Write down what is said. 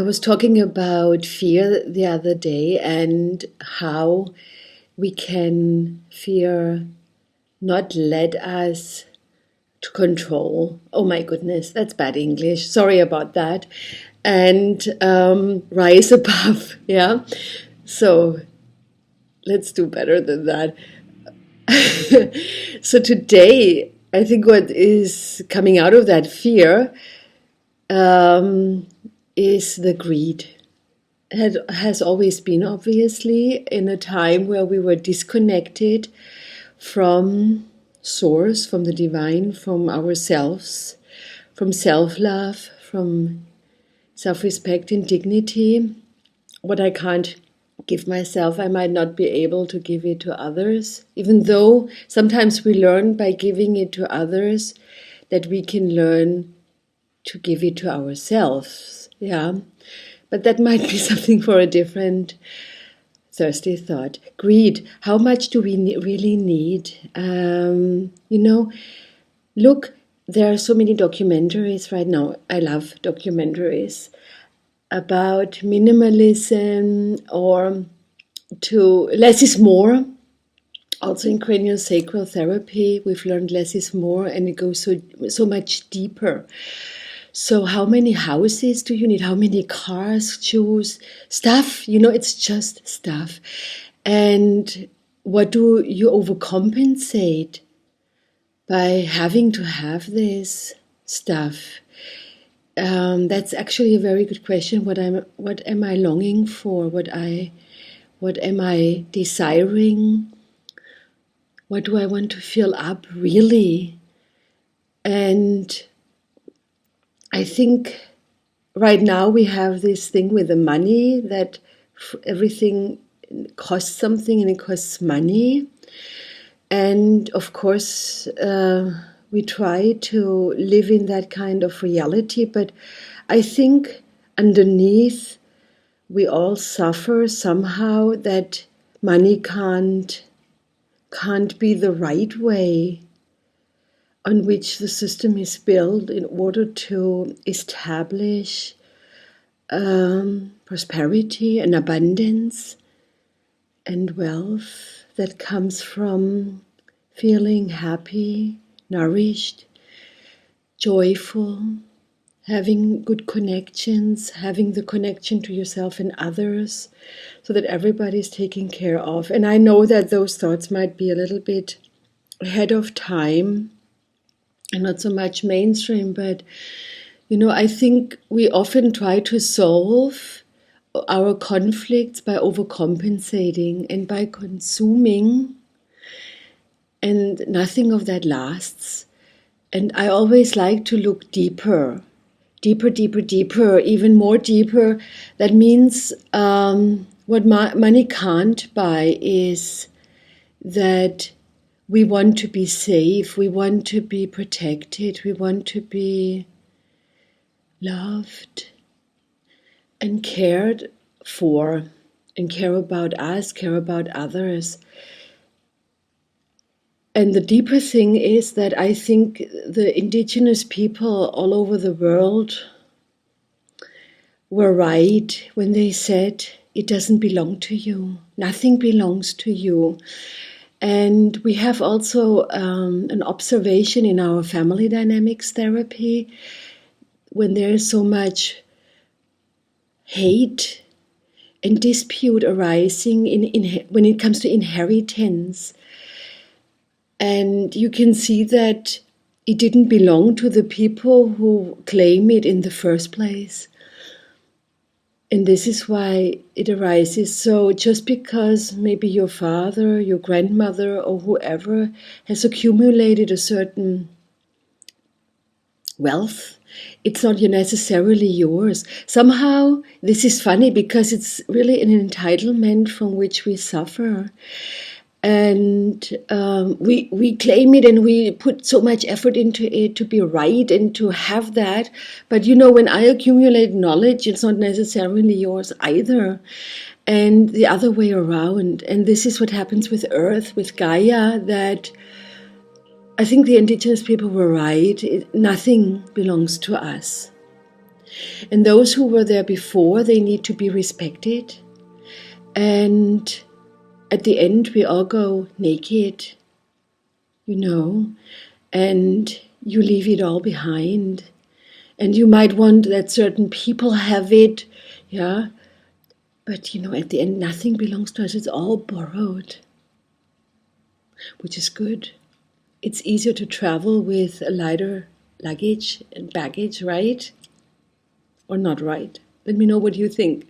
I was talking about fear the other day and how we can fear not let us to control. Oh my goodness, that's bad English. Sorry about that. And rise above. Yeah. So let's do better than that. So today, I think what is coming out of that fear is the greed. It has always been, obviously, in a time where we were disconnected from source, from the divine, from ourselves, from self-love, from self-respect and dignity. What I can't give myself, I might not be able to give it to others, even though sometimes we learn by giving it to others that we can learn to give it to ourselves. Yeah, but that might be something for a different Thursday thought. Greed. How much do we really need? Look, there are so many documentaries right now. I love documentaries about minimalism or to less is more. Also in craniosacral therapy, we've learned less is more, and it goes so much deeper. So how many houses do you need? How many cars, shoes, stuff? It's just stuff. And what do you overcompensate by having to have this stuff? That's actually a very good question. What am I longing for? What am I desiring? What do I want to fill up really? And I think right now we have this thing with the money that everything costs something and it costs money. And of course, we try to live in that kind of reality. But I think underneath, we all suffer somehow that money can't be the right way on which the system is built in order to establish prosperity and abundance and wealth that comes from feeling happy, nourished, joyful, having good connections, having the connection to yourself and others so that everybody's taken care of. And I know that those thoughts might be a little bit ahead of time and not so much mainstream, but I think we often try to solve our conflicts by overcompensating and by consuming, and nothing of that lasts. And I always like to look deeper, even more deeper. That means what money can't buy is that we want to be safe, we want to be protected, we want to be loved and cared for, and care about us, care about others. And the deeper thing is that I think the indigenous people all over the world were right when they said, it doesn't belong to you. Nothing belongs to you. And we have also an observation in our family dynamics therapy when there is so much hate and dispute arising when it comes to inheritance. And you can see that it didn't belong to the people who claim it in the first place. And this is why it arises. So just because maybe your father, your grandmother, or whoever has accumulated a certain wealth, it's not necessarily yours. Somehow this is funny because it's really an entitlement from which we suffer. And we claim it and we put so much effort into it to be right and to have that. But when I accumulate knowledge, it's not necessarily yours either. And the other way around. And this is what happens with Earth, with Gaia, that I think the indigenous people were right. Nothing belongs to us. And those who were there before, they need to be respected. And at the end, we all go naked, and you leave it all behind. And you might want that certain people have it, yeah. But, at the end, nothing belongs to us. It's all borrowed, which is good. It's easier to travel with a lighter luggage and baggage, right? Or not right? Let me know what you think.